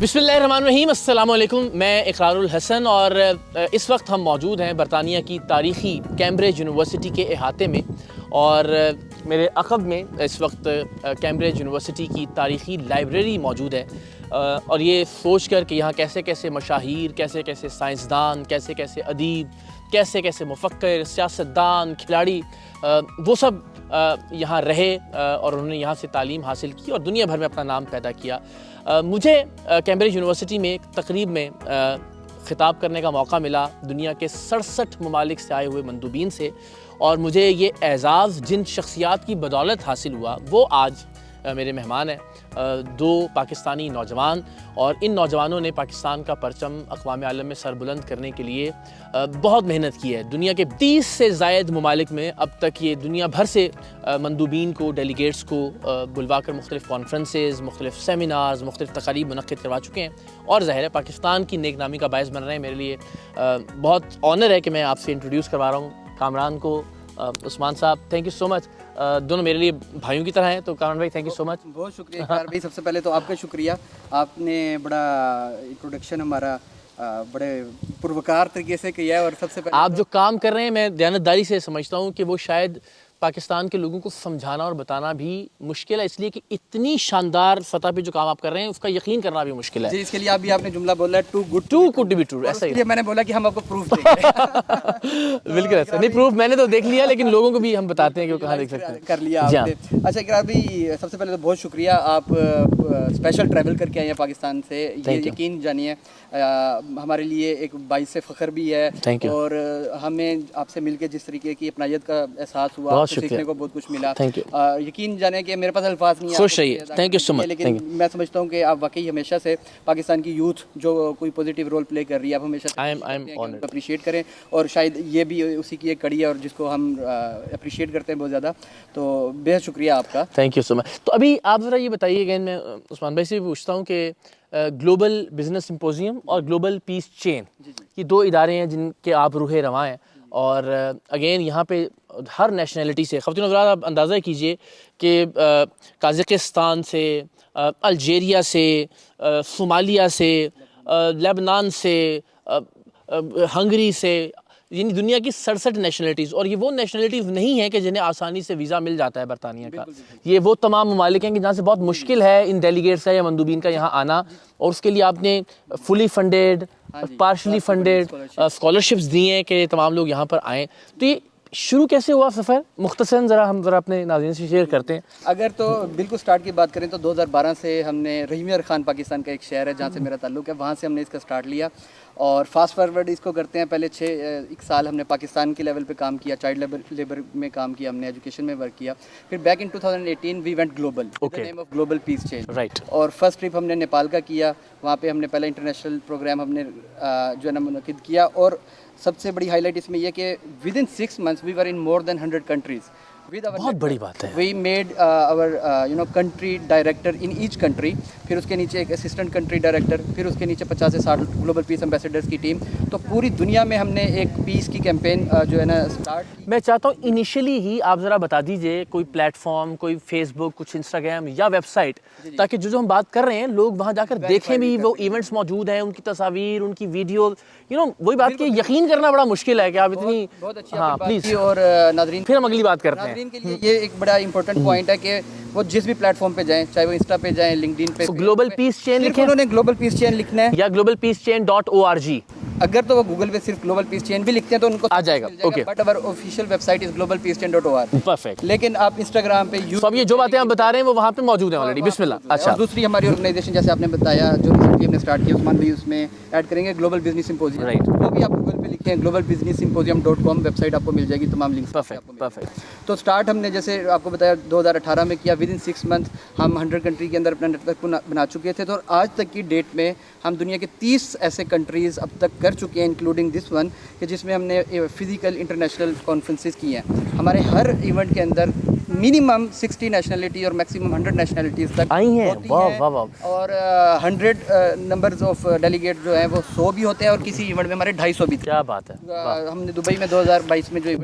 बिस्मिल्लाहिर्रहमानिर्रहीम, अस्सलामुअलैकुम। मैं इकरारुल हसन और इस वक्त हम मौजूद हैं बरतानिया की तारीख़ी कैम्ब्रिज यूनिवर्सिटी के अहाते में। और मेरे अक़ब में इस वक्त कैम्ब्रिज यूनिवर्सिटी की तारीख़ी लाइब्रेरी मौजूद है। और ये सोच कर कि यहाँ कैसे कैसे मशाहीर, कैसे कैसे साइंसदान, कैसे कैसे अदीब, कैसे कैसे मुफ़क्किर, सियासतदान, खिलाड़ी, वो सब यहाँ रहे और उन्होंने यहाँ से तालीम हासिल की और दुनिया भर में अपना नाम पैदा किया। मुझे कैम्ब्रिज यूनिवर्सिटी में एक तकरीब में ख़िताब करने का मौका मिला दुनिया के 67 ममालिक से आए हुए मंदूबीन से, और मुझे ये एज़ाज़ जिन शख्सियात की बदौलत हासिल हुआ वो आज मेरे मेहमान हैं। दो पाकिस्तानी नौजवान, और इन नौजवानों ने पाकिस्तान का परचम अक़वाम आलम में सरबुलंद करने के लिए बहुत मेहनत की है। दुनिया के 30 से ज़ायद ममालिक में अब तक ये दुनिया भर से मंदूबीन को, डेलीगेट्स को बुलवा कर मुख्तलिफ़ कॉन्फ्रेंसेस, मुख्तलिफ़ सेमिनार्स, मुख्तलिफ़ तक़रीब मुनक़्क़िद करवा चुके हैं और ज़ाहिर है पाकिस्तान की नेक नामी का बायस बन रहे हैं। मेरे लिए बहुत ऑनर है कि मैं आपसे इंट्रोड्यूस करवा रहा हूँ कामरान को। उस्मान साहब, थैंक यू सो मच। दोनों मेरे लिए भाइयों की तरह हैं, तो कामरान भाई थैंक यू सो मच। बहुत शुक्रिया इकरार भाई, सबसे पहले तो आपका शुक्रिया। आपने बड़ा इंट्रोडक्शन हमारा बड़े पुरवकार तरीके से किया है। और सबसे पहले आप जो काम कर रहे हैं, मैं दयानतदारी से समझता हूँ कि वो शायद पाकिस्तान के लोगों को समझाना और बताना भी मुश्किल है, इसलिए कि इतनी शानदार सतह पे जो काम आप कर रहे हैं उसका यकीन करना भी मुश्किल है जी। इसके लिए अभी आपने जुमला बोला है, too good to be true, ऐसा ही मैंने बोला कि हम आपको प्रूफ देंगे। बिल्कुल ऐसा नहीं, प्रूफ मैंने तो देख लिया, लेकिन लोगों को भी हम बताते हैं कि वो कहाँ देख सकते हैं। कर लिया आपने। अच्छा इकरार भाई, सबसे पहले तो बहुत शुक्रिया, आप स्पेशल ट्रैवल करके आए हैं पाकिस्तान से। ये यकीन जानिए हमारे लिए एक बाइस से फ़ख्र भी है। और हमें आपसे मिलके जिस तरीके की अपनायत का एहसास हुआ, सीखने को बहुत कुछ मिला। यकीन जाने कि मेरे पास अल्फाज नहीं है। Thank you so much. लेकिन मैं समझता हूँ कि आप वाकई हमेशा से पाकिस्तान की यूथ जो कोई पॉजिटिव रोल प्ले कर रही है, आप हमेशा अप्रिशिएट करें। और शायद ये भी उसी की एक कड़ी है और जिसको हम अप्रिशिएट करते हैं बहुत ज़्यादा। तो बेहद शुक्रिया आपका, थैंक यू सो मच। तो अभी आप ज़रा ये बताइए, अगेन मैं उस्मान भाई से भी पूछता हूँ कि ग्लोबल बिजनेस सिम्पोजियम और ग्लोबल पीस चेन, ये दो इदारे हैं जिनके आप रूहे रवां हैं। और अगेन यहाँ पे हर नेशनलिटी से ख़वातीन हज़रात, आप अंदाज़ा कीजिए कि काज़ाकिस्तान से, अल्जीरिया से, सोमालिया से, लेबनान से, हंगरी से, यानी दुनिया की 67 नेशनलिटीज़। और ये वो नेशनलिटीज़ नहीं है कि जिन्हें आसानी से वीज़ा मिल जाता है बरतानिया का। ये वो तमाम ममालिक हैं कि जहाँ से बहुत मुश्किल है इन डेलीगेट्स या मंदूबीन का यहाँ आना, और उसके लिए आपने fully funded, partially funded scholarships दी हैं कि तमाम लोग यहाँ पर आएँ। तो ये शुरू कैसे हुआ सफ़र, मुख्तसरन ज़रा अपने नाज़रीन से शेयर करते हैं। अगर तो बिल्कुल स्टार्ट की बात करें तो 2012 से हमने रहीमियर खान, पाकिस्तान का एक शहर है जहाँ से मेरा ताल्लुक़ है, वहाँ से हमने इसका स्टार्ट लिया। और फास्ट फॉरवर्ड इसको करते हैं, पहले 1 साल हमने पाकिस्तान के लेवल पे काम किया, चाइल्ड लेबर में काम किया, हमने एजुकेशन में वर्क किया। फिर back in 2018 we went global, name of global peace chain, right. और फर्स्ट ट्रिप हमने नेपाल का किया। वहाँ पे हमने पहला इंटरनेशनल प्रोग्राम हमने जो है ना मुनक़िद किया। और सबसे बड़ी हाईलाइट इसमें यह कि within 6 months we were in more than 100 countries। बहुत बड़ी बात है। We made our country director in each country, फिर उसके नीचे एक असिस्टेंट कंट्री डायरेक्टर, फिर उसके नीचे 50 से 60 ग्लोबल पीस एम्बेसडर्स की टीम। तो पूरी दुनिया में हमने एक पीस की कैंपेन जो है ना स्टार्ट की। मैं चाहता हूँ इनिशियली ही आप ज़रा बता दीजिए कोई प्लेटफॉर्म, कोई फेसबुक, कुछ इंस्टाग्राम या वेबसाइट, ताकि जो हम बात कर रहे हैं लोग वहाँ जाकर देखें भी, वो इवेंट्स मौजूद हैं, उनकी तस्वीर, उनकी वीडियो, वही बात कि यकीन करना बड़ा मुश्किल है कि आप इतनी। बहुत अच्छी प्लीज़। और नाज़रीन, फिर हम अगली बात करते हैं। के लिए ये एक बड़ा इंपॉर्टेंट पॉइंट है कि वो जिस भी प्लेटफॉर्म पे जाएं, चाहे वो इंस्टा पे जाएं, लिंक्डइन पे, ग्लोबल पीस चेन लिखें, उन्होंने ग्लोबल पीस चेन लिखना है, या globalpeacechain.org। अगर तो वो गूगल पे सिर्फ ग्लोबल पीस चेन भी लिखते हैं तो उनको आ जाएगा। Okay, but our official website is globalpeacechain.org। Perfect. लेकिन आप इंस्टाग्राम पे तो अब ये जो बातें आप बता रहे हैं वो वहाँ पे मौजूद है ऑलरेडी। बिस्मिल्लाह। अच्छा, दूसरी हमारी ऑर्गेनाइजेशन जैसे आपने बताया जो रिसेंटली हमने स्टार्ट किया, उस्मान भी उसमें ऐड करेंगे, ग्लोबल बिजनेस सिम्पोजियम, राइट। वो भी आप गूगल पे लिखें, globalbusinesssymposium.com वेबसाइट आपको मिल जाएगी, तमाम लिंक्स परफेक्ट। तो स्टार्ट हमने जैसे आपको बताया 2018 में किया। विद इन 6 months हम 100 कंट्री के अंदर अपना नेटवर्क बना चुके थे। तो आज तक की डेट में हम दुनिया के 30 ऐसे कंट्रीज़ अब तक कर चुके हैं, इंक्लूडिंग दिस वन, कि जिसमें हमने फिज़िकल इंटरनेशनल कॉन्फ्रेंसेस की हैं। हमारे हर इवेंट के अंदर मिनिमम 60 नेशनलिटी और मैक्सिमम 100 नेशनलिटीज़ तक आई हैं। होती वाह हैं। वाह वाह। और 100 नंबर्स ऑफ डेलीगेट जो हैं वो 100 भी होते हैं और किसी इवेंट में हमारे 250 भी थे। क्या बात है। हमने दुबई में 2022 में जो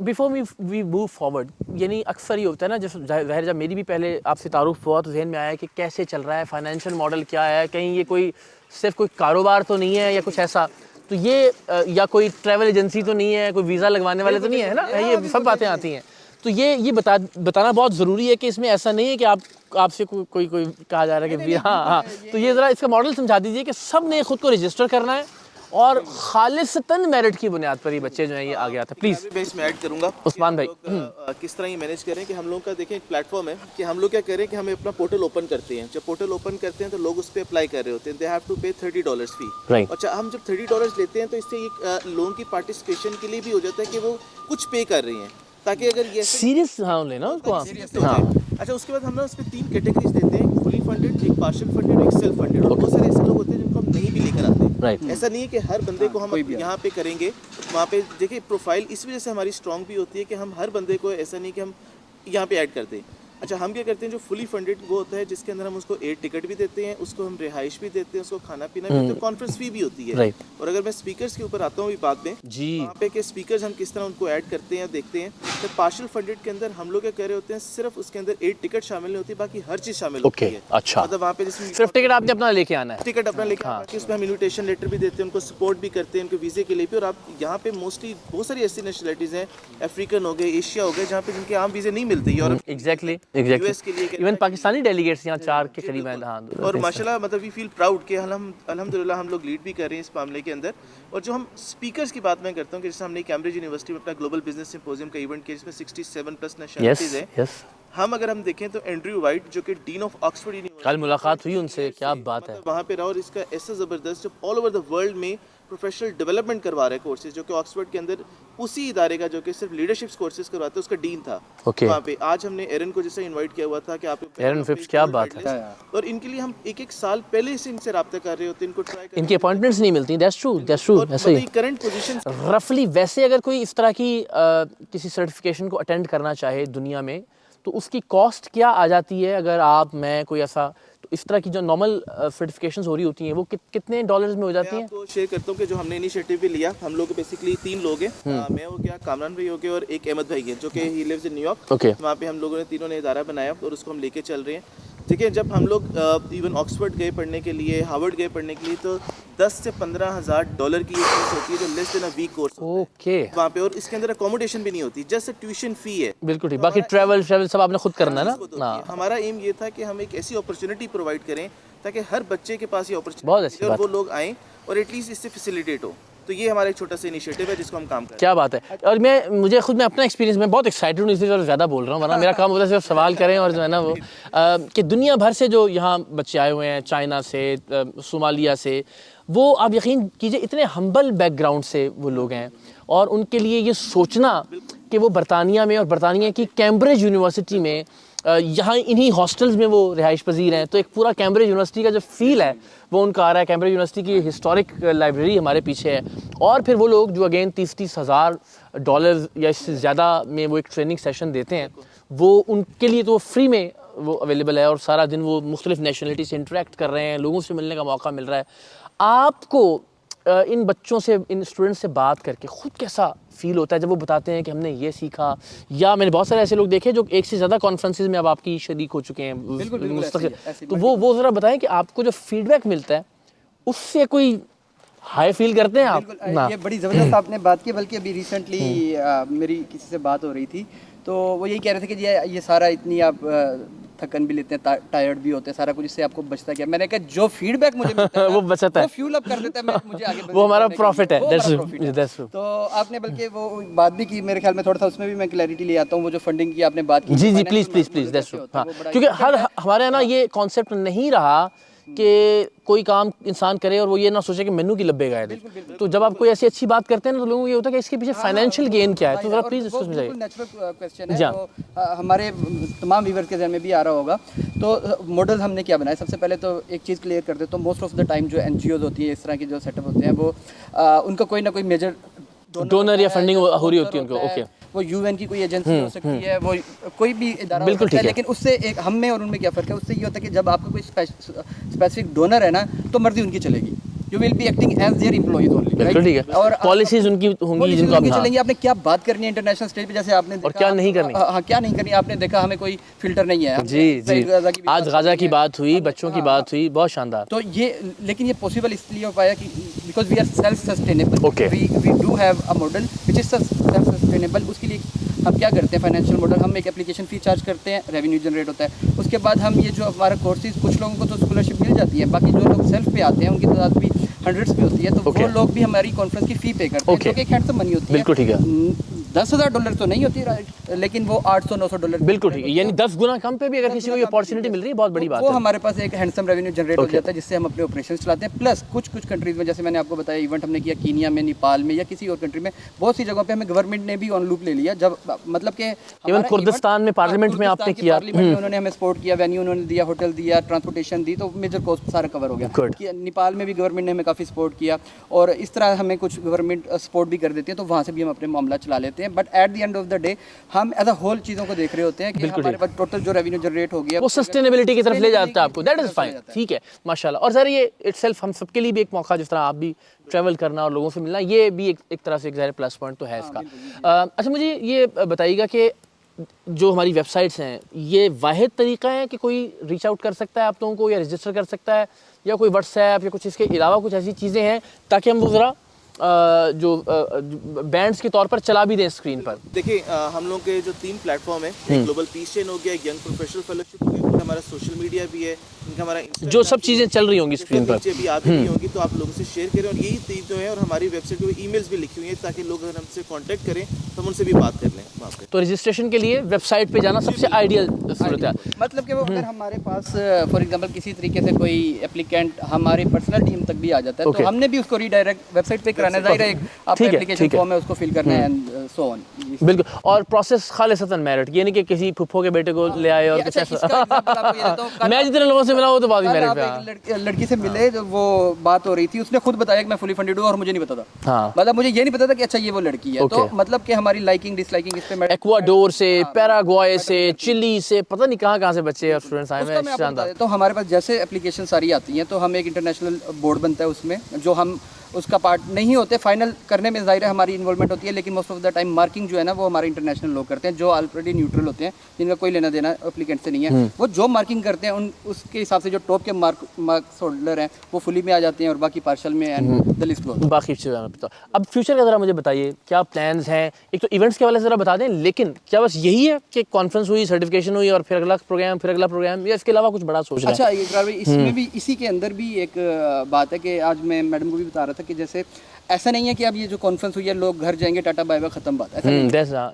बिफोर वी मूव फॉरवर्ड, यानी अक्सर ये होता है ना, जैसे ज़ाहिर जब मेरी भी पहले आपसे तारुफ हुआ तो जहन में आया कि कैसे चल रहा है, फाइनेंशियल मॉडल क्या है, कहीं ये कोई सिर्फ कोई कारोबार तो नहीं है या कुछ ऐसा, तो ये या कोई ट्रैवल एजेंसी तो नहीं है, कोई वीज़ा लगवाने वाले तो नहीं है ना, ये सब बातें आती हैं। तो ये बताना बहुत ज़रूरी है कि इसमें ऐसा नहीं है कि आपसे कोई कहा जा रहा है कि हाँ, तो ये ज़रा इसका मॉडल समझा दीजिए कि सब ने खुद को रजिस्टर करना है और खालिसतन मेरिट की बुनियाद पर ही बच्चे जो हैं ये आगे आते हैं। प्लीज़ मैं इसमें ऐड करूंगा उस्मान भाई, किस तरह ये मैनेज करें कि हम लोग का देखें एक प्लेटफॉर्म है कि हम लोग क्या करें कि हमें अपना पोर्टल ओपन करते हैं। जब पोर्टल ओपन करते हैं तो लोग उस पर अप्लाई कर रहे होते हैं, दे हैव टू पे $30 फी। Right. अच्छा, हम जब $30 लेते हैं तो इससे एक लोन की पार्टिसिपेशन के लिए भी हो जाता है कि वो कुछ पे कर रही हैं, ताकि अगर ये सीरियस हाँ लेना उसको आप। हाँ। अच्छा, उसके बाद हम ना उसमें 3 कैटेगरीज देते हैं, फुली फंडेड, एक पार्शियल फंडेड, एक सेल्फ फंडेड। और बहुत सारे ऐसे लोग होते हैं जिनको हम नहीं भी लेकर आते। राइट। ऐसा नहीं है कि हर बंदे को हम यहाँ पे करेंगे, वहाँ पे देखिए प्रोफाइल इस वजह से हमारी स्ट्रांग भी होती है कि हम हर बंदे को ऐसा नहीं कि हम यहाँ पे ऐड कर दें। अच्छा, हम क्या करते हैं, जो फुली फंडेड वो होता है जिसके अंदर हम उसको एयर टिकट भी देते हैं, उसको हम रिहाइश भी देते हैं, उसको खाना पीना भी देते हैं, कॉन्फ्रेंस फी भी होती है। Right. और अगर मैं स्पीकर्स के ऊपर आता हूँ अभी बाद में जी, वहाँ पे के स्पीकर्स हम किस तरह उनको ऐड करते हैं देखते हैं। तो पार्शियल फंडेड के अंदर हम लोग क्या कर रहे होते हैं, सिर्फ उसके अंदर एयर टिकट शामिल नहीं होती, बाकी हर चीज़ शामिल होती है। अच्छा, मतलब वहाँ पे जिसमें सिर्फ टिकट आपने अपना लेके आना है। टिकट अपना लेके आना है, उसमें हम इन्विटेशन लेटर भी देते हैं, उनको सपोर्ट भी करते हैं उनके वीज़े के लिए भी। और आप यहाँ पे मोस्टली बहुत सारी ऐसी नेशनलिटीज़ हैं, अफ्रीकन हो गए, एशिया हो गए, जहाँ पे जिनके आम वीज़े नहीं मिलते। यूरोप एग्जैक्टली यूएस के लिए इवन पाकिस्तानी डेलीगेट्स यहाँ 4 के करीब हैं। हाँ, और माशाल्लाह मतलब वी फील प्राउड कि अल्हम्दुलिल्लाह हम लोग लीड भी कर रहे हैं इस मामले के अंदर। और जो हम स्पीकर्स की बात मैं करता हूँ कि जैसे हमने कैम्ब्रिज यूनिवर्सिटी में अपना ग्लोबल बिजनेस सिंपोजियम का इवेंट किया, जिसमें 67+ नेशनलिटीज़ हैं। हम अगर हम देखें तो एंड्रयू वाइट जो कि डीन ऑफ ऑक्सफोर्ड यूनिवर्सिटी, कल मुलाकात हुई उनसे, क्या बात है। वहाँ पे रहा और इसका ऐसा ज़बरदस्त जो ऑल ओवर द वर्ल्ड में प्रोफेशनल डेवलपमेंट करवा रहे कोर्सेज, जो कि ऑक्सफोर्ड के अंदर उसी इदारे का जो कि सिर्फ लीडरशिप कोर्सेज करवाते हैं, उसका डीन था वहाँ पे। आज हमने एरन को जैसे इनवाइट किया हुआ था कि आप एरन फिप्स, क्या बात है। और इनके लिए हम एक साल पहले से इनसे रब्ता कर रहे होते हैं, इनको ट्राई कर, इनकी अपॉइंटमेंट्स नहीं मिलती। दैट्स ट्रू ऐसे ही करंट पोजीशन रफली। वैसे अगर कोई इस तरह की किसी सर्टिफिकेशन को अटेंड करना चाहे दुनिया में, तो उसकी कॉस्ट क्या आ जाती है? अगर आप मैं कोई ऐसा, तो इस तरह की जो नॉर्मल सर्टिफिकेशंस हो रही होती हैं वो कितने डॉलर्स में हो जाती हैं? मैं आपको शेयर करता हूँ कि जो हमने इनिशिएटिव भी लिया, हम लोग बेसिकली 3 लोग हैं, मैं हो गया, कामरान भाई हो गए और एक अहमद भाई है जो कि ही लिव्स इन न्यूयॉर्क। वहाँ पे हम लोगों ने तीनों ने इदारा बनाया और उसको हम लेके चल रहे हैं। ठीक है, जब हम लोग इवन ऑक्सफोर्ड गए पढ़ने के लिए, हार्वर्ड गए पढ़ने के लिए, तो 10 से 15 हज़ार डॉलर की एक फीस होती है जो less than a week course okay वहाँ पे। और इसके अंदर अकोमोडेशन भी नहीं होती, जस्ट ट्यूशन फी है। बिल्कुल ठीक। बाकी ट्रैवल सब आपने खुद करना है ना। हमारा एम ये था कि हम एक ऐसी अपॉर्चुनिटी प्रोवाइड करें ताकि हर बच्चे के पास ये बहुत अच्छी अपॉर्चुनिटी और बात वो लोग आएँ और एटलीस्ट इससे फैसिलिटेट हो। तो ये हमारा एक छोटा सा इनिशिएटिव है जिसको हम काम कर रहे हैं। क्या बात है। और मुझे खुद में अपना एक्सपीरियंस, मैं बहुत एक्साइटेड हूँ इसलिए ज़्यादा बोल रहा हूँ, वरना मेरा काम होता है सिर्फ सवाल करें और जो है ना वो कि दुनिया भर से जो यहाँ बच्चे आए हुए हैं, चाइना से, सोमालिया से, वो आप यकीन कीजिए इतने हम्बल बैकग्राउंड से वो लोग हैं। और उनके लिए ये सोचना कि वो बरतानिया में और बरतानिया की कैम्ब्रिज यूनिवर्सिटी में यहाँ इन्हीं हॉस्टल्स में वो रिहाइश पजीर हैं, तो एक पूरा कैम्ब्रिज यूनिवर्सिटी का जो फील है वो उनका आ रहा है। कैम्ब्रिज यूनिवर्सिटी की हिस्टोरिक लाइब्रेरी हमारे पीछे है। और फिर वो लोग जो अगेन 30-30 हज़ार डॉलर या इससे ज़्यादा में वो एक ट्रेनिंग सेशन देते हैं, वो उनके लिए तो वो फ्री में वो अवेलेबल है। और सारा दिन वो मुख्तलिफ नेशनलिटी से इंटरेक्ट कर रहे हैं, लोगों से मिलने का मौका मिल रहा है। आपको इन बच्चों से, इन स्टूडेंट्स से बात करके खुद कैसा फील होता है जब वो बताते हैं कि हमने ये सीखा? या मैंने बहुत सारे ऐसे लोग देखे जो एक से ज़्यादा कॉन्फ्रेंसेस में अब आपकी शरीक हो चुके हैं मुस्तकिल। तो वो ज़रा बताएं कि आपको जो फीडबैक मिलता है उससे कोई हाई फील करते हैं आप? ना, ये बड़ी ज़बरदस्त आपने बात की। बल्कि अभी रिसेंटली मेरी किसी से बात हो रही थी तो वो यही कह रहे थे कि ये सारा इतनी आप थकन भी लेते हैं, टायर्ड भी होते हैं, सारा कुछ इससे आपको बचता क्या? मैंने कहा जो फीडबैक मुझे मिलता है वो बचता है, वो फ्यूल अप कर देता है मुझे आगे। वो हमारा प्रॉफिट है। तो आपने बल्कि वो बात भी की, मेरे ख्याल में थोड़ा सा उसमें भी मैं क्लैरिटी ले आता हूँ। वो जो फंडिंग की आपने बात की, जी प्लीज दैट्स ट्रू। हाँ, क्योंकि हमारे यहाँ ना ये कॉन्सेप्ट नहीं रहा कि कोई काम इंसान करे और वो ये ना सोचे कि मेनू की लब्बेगा है। तो जब आप कोई ऐसी अच्छी बात करते हैं ना तो लोगों को ये होता है कि इसके पीछे फाइनेंशियल गेन क्या है। तो जरा प्लीज इसको समझाइए। नेचुरल क्वेश्चन है, तो हमारे तमाम व्यूअर्स के ज़हन में भी आ रहा होगा। तो मॉडल हमने क्या बनाया? सबसे पहले तो एक चीज़ क्लियर कर दे, तो मोस्ट ऑफ द टाइम जो NGOs होती है, इस तरह के जो सेटअप होते हैं, वो उनका कोई ना कोई मेजर डोनर या फंडिंग हो रही होती है उनको। ओके, वो यूएन की कोई एजेंसी हो सकती है, वो कोई भी इदारा हो सकता है, लेकिन उससे एक हम में और उनमें क्या फ़र्क है, उससे ये होता है कि जब आपका कोई स्पेसिफिक डोनर है ना, तो मर्जी उनकी चलेगी, you will be acting as their employees only. बिल्कुल ठीक है, और पॉलिसीज उनकी होंगी जिनको आप चलेंगी। आपने क्या बात करनी है इंटरनेशनल स्टेज पे, जैसे आपने और क्या नहीं करनी, हाँ क्या नहीं करनी, आपने देखा हमें कोई फिल्टर नहीं है। जी जी, आज गाजा की बात हुई, बच्चों की बात हुई, बहुत शानदार। तो ये, लेकिन ये पॉसिबल इसलिए हो पाया कि because we are self sustainable, we do have a model which is self sustainable. उसके लिए हम क्या करते हैं, फाइनेंशियल मॉडल, हम एक एप्लीकेशन फ़ी चार्ज करते हैं, रेवेन्यू जनरेट होता है। उसके बाद हम ये जो हमारा कोर्सेज, कुछ लोगों को तो स्कॉलरशिप मिल जाती है, बाकी जो लोग सेल्फ पे आते हैं उनकी तादाद भी हंड्रेड्स में होती है, तो वो लोग भी हमारी कॉन्फ्रेंस की फ़ी पे करते हैं, जो कि एक हैंडसम मनी होती है। बिल्कुल ठीक है, $10,000 तो नहीं होती, राइट, लेकिन वो $800-900। बिल्कुल ठीक है, यानी 10 गुना कम पे भी अगर किसी को ये अपॉर्चुनिटी मिल रही है, बहुत बड़ी बात है। वो हमारे पास एक हैंडसम रेवेन्यू जनरेट हो जाता है, जिससे हम अपने ऑपरेशंस चलाते हैं। प्लस कुछ कंट्रीज में, जैसे मैंने आपको बताया, इवेंट हमने किया कीनिया में, नेपाल में, या किसी और कंट्री में, बहुत सी जगहों पे हमें गवर्नमेंट ने भी ऑन लूप ले लिया। जब मतलब कि इवन कुर्दिस्तान में पार्लियामेंट में आपने किया, पार्लियामेंट में उन्होंने हमें सपोर्ट किया, वेन्यू उन्होंने दिया, होटल दिया, ट्रांसपोर्टेशन दी, तो मेजर कॉस्ट सारा कवर हो गया। नेपाल में भी गवर्नमेंट ने हमें काफ़ी सपोर्ट किया, और इस तरह हमें कुछ गवर्नमेंट सपोर्ट भी कर देती है, तो वहाँ से भी हम अपने मामला चला लेते हैं। But at the end of the day हम एज अ होल चीज़ों को देख रहे होते हैं कि हमारे पास टोटल जो रेवेन्यू जनरेट हो गया वो सस्टेनेबिलिटी की तरफ ले जाता है आपको, दैट इज फाइन, ठीक है, माशाल्लाह। और सर ये इटसेल्फ हम सबके लिए भी एक मौका, जिस तरह आप भी ट्रैवल करना और लोगों से मिलना, ये भी एक तरह से एक ज़ाहिर प्लस पॉइंट तो है इसका। अच्छा, मुझे ये बताइएगा कि जो हमारी वेबसाइट्स हैं, ये वाहिद तरीका है कि कोई रीच आउट कर सकता है आप लोगों को, या रजिस्टर कर सकता है, या कोई व्हाट्सएप या कुछ इसके अलावा कुछ ऐसी चीज़ें हैं ताकि हम वो ज़रा जो बैंड्स के तौर पर चला भी दें स्क्रीन पर? देखिए, हम लोग के जो 3 प्लेटफॉर्म है, एक ग्लोबल पीस चेन हो गया, एक यंग प्रोफेशनल फेलोशिप हो गया, हमारा सोशल मीडिया भी है, इनका हमारा जो सब चीज़ें चल रही होंगी स्क्रीन पर भी आ रही होंगी, तो आप लोगों से शेयर करें। और यही चीज़ जो है, और हमारी वेबसाइट पे ईमेल्स भी लिखी हुई है, ताकि लोग अगर हमसे कांटेक्ट करें तो हम उनसे भी बात कर लें वहाँ पे। तो रजिस्ट्रेशन के लिए वेबसाइट पे जाना सबसे आइडियल सूरत है। मतलब कि वो अगर हमारे पास फॉर एग्जांपल किसी तरीके से कोई एप्लीकेंट हमारे पर्सनल टीम तक भी आ जाता है, तो हमने भी उसको रीडायरेक्ट वेबसाइट पे कराना है, जाहिर है आपका एप्लीकेशन फॉर्म है, उसको फिल करना है एंड सो ऑन। बिल्कुल, और प्रोसेस खालिसतन मेरिट, ये नहीं कि किसी फुफ्फो के बेटे को ले आए और कुछ ऐसा। मैं जितने लोगों से मिला वो तो बात ही मेरिट पे। लड़की से मिले, जो वो बात हो रही थी, उसने खुद बताया कि मैं फुली फंडेड हूँ, और मुझे नहीं पता था, मतलब मुझे ये नहीं पता था कि अच्छा ये वो लड़की है। तो मतलब कि हमारी लाइकिंग डिसलाइकिंग इस पे इक्वाडोर से, पैराग्वाय से, चिली से, पता नहीं कहाँ से बच्चे और स्टूडेंट्स आए हैं, शानदार। तो हमारे पास जैसे एप्लीकेशन सारी आती हैं, तो हम एक इंटरनेशनल बोर्ड बनता है, उसमें जो हम उसका पार्ट नहीं होते, फाइनल करने में ज़ाहिर है हमारी इन्वॉल्वमेंट होती है, लेकिन most of the time marking जो है ना, वो हमारे इंटरनेशनल लोग करते हैं, जो ऑलरेडी न्यूट्रल होते हैं, जिनका कोई लेना देना एप्लीकेंट से नहीं है। वो जो मार्किंग करते हैं, उसके हिसाब से जो टॉप के मार्क्स होल्डर हैं, वो फुली में आ जाते हैं, और बाकी पार्शल में एंड द लिस्ट गोज़। बाकी चीज़ें अब फ्यूचर का ज़रा मुझे बताइए, क्या प्लान्स हैं? एक तो इवेंट्स के वाले ज़रा बता दें, लेकिन क्या बस यही है कि कॉन्फ्रेंस हुई, सर्टिफिकेशन हुई, और फिर अगला प्रोग्राम, या इसके अलावा कुछ बड़ा सोच रहे हैं? अच्छा, इकरार भाई, इसमें भी, इसी के अंदर भी एक बात है कि आज मैं मैडम को भी बता रहा था कि जैसे ऐसा नहीं है कि अब ये जो कॉन्फ्रेंस हुई है, लोग घर जाएंगे, टाटा बाय बाय, खत्म बात, ऐसा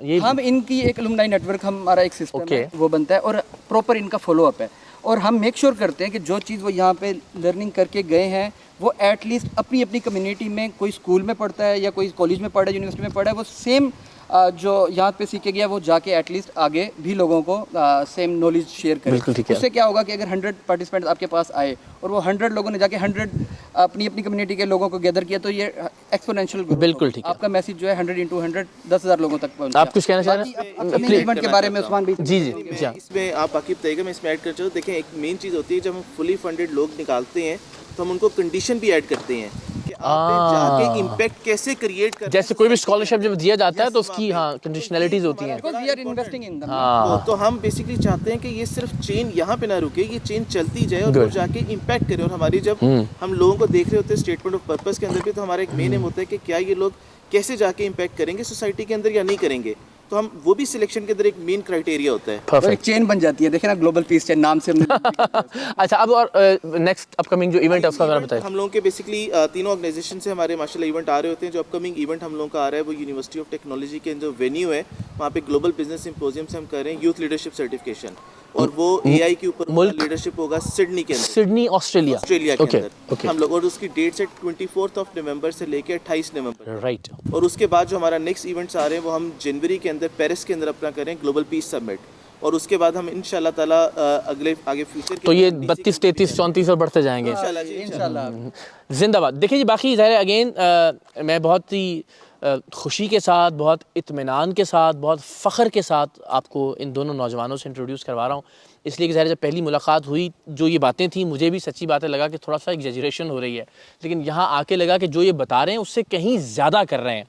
नहीं। हम इनकी एक अलुमनाई नेटवर्क, हमारा एक सिस्टम है, वो बनता है, और प्रॉपर इनका फॉलो अप है, और हम मेक श्योर करते हैं कि जो चीज़ वो यहाँ पे लर्निंग करके गए हैं, वो एटलीस्ट अपनी कम्युनिटी में, कोई स्कूल में पढ़ता है या कोई कॉलेज में पढ़ा है, यूनिवर्सिटी में पढ़ा है, वो सेम जो यहाँ पे सीखे गया, वो जाके एटलीस्ट आगे भी लोगों को सेम नॉलेज शेयर करें। उससे क्या होगा कि अगर 100 पार्टिसिपेंट आपके पास आए, और वो 100 लोगों ने जाके 100 अपनी कम्युनिटी के लोगों को गैदर किया, तो ये एक्सपोनेंशियल ग्रोथ। बिल्कुल ठीक है, आपका मैसेज जो है 100 into 100 10,000 लोगों तक पहुंचा। आप कुछ कहना चाह रहे हैं इवेंट के बारे में उस्मान भी? जी। इसमें आप बाकी बताइएगा, मैं इसमें ऐड कर चाहूँ। देखिए, एक मेन चीज़ होती है, जब हम फुली फंडेड लोग निकालते हैं, तो हम उनको कंडीशन भी ऐड करते हैं कि आपने जाके इम्पैक्ट कैसे क्रिएट कर, जैसे कोई भी स्कॉलरशिप जब दिया जाता है, तो उसकी कंडीशनलिटीज होती हैं, because we are investing in them. तो हम बेसिकली चाहते हैं कि ये सिर्फ चेन यहाँ पे ना रुके, ये चेन चलती जाए, और वो जाके इम्पैक्ट करे। और हमारी जब हम लोगों को देख रहे होते हैं स्टेटमेंट ऑफ पर्पस के अंदर भी, तो हमारा एक मेन एम होता है कि क्या ये लोग कैसे जाके इम्पैक्ट करेंगे सोसाइटी के अंदर या नहीं करेंगे। तो हम वो भी सिलेक्शन के अंदर एक मेन क्राइटेरिया होता है, तो एक चेन बन जाती है। देखे ना, ग्लोबल पीस चेन नाम से अच्छा, अब और नेक्स्ट अपकमिंग जो इवेंट है उसका जरा बताइए। हम लोगों के बेसिकली 3 ऑर्गेनाइजेशन से हमारे माशाल्लाह इवेंट आ रहे होते हैं। जो अपकमिंग इवेंट हम लोगों का आ रहा है, वो यूनिवर्सिटी ऑफ टेक्नोलॉजी के जो वेन्यू है, वहाँ पे ग्लोबल बिजनेस सिम्पोजियम से हम कर रहे हैं यूथ लीडरशिप सर्टिफिकेशन, और वो AI के ऊपर लीडरशिप होगा सिडनी के अंदर, सिडनी ऑस्ट्रेलिया के अंदर हम लोग। और उसकी डेट्स है 24 नवंबर से लेकर 28 नवंबर, राइट। और उसके बाद जो हमारा नेक्स्ट इवेंट्स आ रहे हैं, वो हम जनवरी के अंदर पेरिस के अंदर अपना करें ग्लोबल पीस समिट, और उसके बाद हम इंशाल्लाह ताला आगे फ्यूचर तो ये 32, 33, 34 और बढ़ते जाएंगे इंशाल्लाह। जिंदाबाद। देखिए जी, बाकी ज़ाहिर अगेन मैं बहुत ही खुशी के साथ, बहुत इत्मीनान के साथ, बहुत फ़ख्र के साथ आपको इन दोनों नौजवानों से इंट्रोड्यूस करवा रहा हूँ, इसलिए कि ज़ाहिर जब पहली मुलाकात हुई जो ये बातें थी मुझे भी सच्ची बातें लगा कि थोड़ा सा एग्जैजरेशन हो रही है, लेकिन यहाँ आके लगा कि जो ये बता रहे हैं उससे कहीं ज़्यादा कर रहे हैं।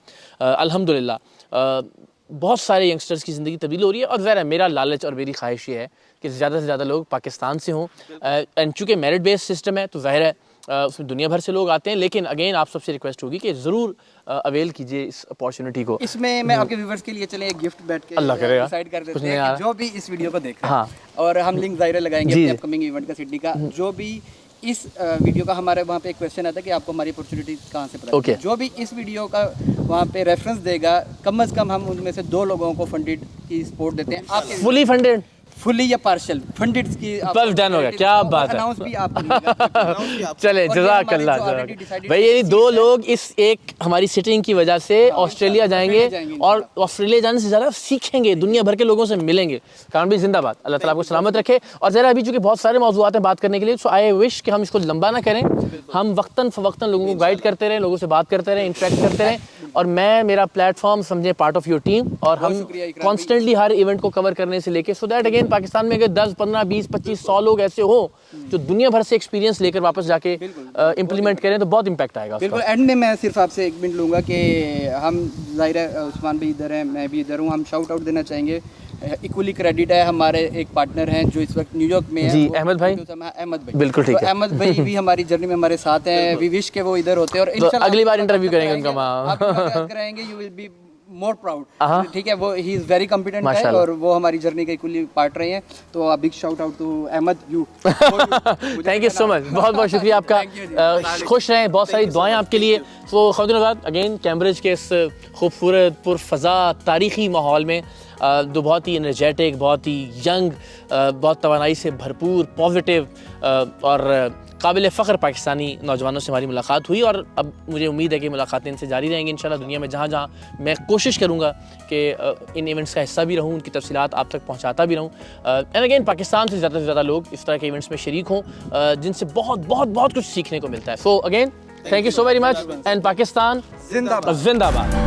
अल्हम्दुलिल्लाह बहुत सारे यंगस्टर्स की ज़िंदगी तब्दील हो रही है और ज़ाहिर मेरा लालच और मेरी ख्वाहिश ये है कि ज़्यादा से ज़्यादा लोग पाकिस्तान से हों, एंड चूँकि मेरिट बेस्ड सिस्टम है तो ज़ाहिर है उसमें दुनिया भर से लोग आते हैं, लेकिन अगेन आप सबसे रिक्वेस्ट होगी कि ज़रूर अवेल कीजिए इस अपॉर्चुनिटी को। इसमें मैं आपके व्यूवर्स के लिए चले एक गिफ्ट बैठ के अल्लाह करेगा डिसाइड कर देते हैं कि जो भी इस वीडियो को देख रहे हैं, हाँ, और हम लिंक ज़ाहिर लगाएंगे अपने अपकमिंग इवेंट का सिडनी का, जो भी इस वीडियो का हमारे वहाँ पे एक क्वेश्चन आता है कि आपको हमारी अपॉर्चुनिटी कहाँ से पता चली, जो भी इस वीडियो का वहाँ पे रेफरेंस देगा कम से कम हम उनमें से 2 लोगों को फंडेड की सपोर्ट देते हैं। आपके फुली फंडेड, फुली या पार्शियल फंडेड की बस डन हो गया, क्या बात है। अनाउंस भी आप चले जज़ाकल्लाह भाई, ये 2 लोग इस एक हमारी सिटिंग की वजह से ऑस्ट्रेलिया जाएंगे और ऑस्ट्रेलिया जाने से ज़्यादा सीखेंगे, दुनिया भर के लोगों से मिलेंगे। कामरान भाई जिंदाबाद, अल्लाह ताला आपको सलामत रखे। और ज़रा अभी चूँकि बहुत सारे मौज़ूआत हैं बात करने के लिए, सो आई विश कि हम इसको लंबा ना करें, हम वक्तन फ़वक्तन लोगों को गाइड करते रहें, लोगों से बात करते रहें, इंटरेक्ट करते रहें, और मैं मेरा प्लेटफॉर्म समझे पार्ट ऑफ योर टीम, और हम कॉन्स्टेंटली हर इवेंट को कवर करने से लेके सो दैट अगेन पाकिस्तान में अगर 10, 15, 20, 25, 100 लोग ऐसे हो जो दुनिया भर से एक्सपीरियंस लेकर वापस जाके इम्प्लीमेंट करें तो बहुत इम्पैक्ट आएगा। बिल्कुल। एंड में मैं सिर्फ आपसे 1 मिनट लूँगा कि हम ज़ाहिर है उस्मान भी इधर हैं, मैं भी इधर हूँ, हम शाउट आउट देना चाहेंगे। इक्वली क्रेडिट है, हमारे एक पार्टनर हैं जो इस वक्त न्यूयॉर्क में है, जी अहमद भाई। अहमद भाई, बिल्कुल ठीक है। अहमद भाई भी हमारी जर्नी में हमारे साथ हैं, वी विश के वो इधर होते हैं और इंशाल्लाह अगली बार इंटरव्यू करेंगे उनका, आप कराएंगे, you will be more proud. ठीक है, वो ही इज वेरी कॉम्पिटेंट है और वो हमारी जर्नी का इक्वली पार्ट रहे हैं, तो big shout out to Ahmad you. Thank you so much, बहुत बहुत शुक्रिया आपका। खुश रहें, बहुत सारी दुआएं आपके लिए। तो ख़वातीन अगेन कैम्ब्रिज के इस खूबसूरत पुरफ़ज़ा तारीख़ी माहौल में दो बहुत ही एनर्जेटिक, बहुत ही यंग, बहुत तवानाई से भरपूर, पॉजिटिव और काबिल फ़ख्र पाकिस्तानी नौजवानों से हमारी मुलाकात हुई, और अब मुझे उम्मीद है कि मुलाकातें इनसे जारी रहेंगी इंशाल्लाह। दुनिया में जहाँ जहाँ मैं कोशिश करूँगा कि इन इवेंट्स का हिस्सा भी रहूँ, उनकी तफसीलात आप तक पहुँचाता भी रहूँ, एंड अगेन पाकिस्तान से ज़्यादा लोग इस तरह के इवेंट्स में शरीक हों जिनसे बहुत बहुत बहुत कुछ सीखने को मिलता है। So again thank you so very much, and Pakistan जिंदाबाद।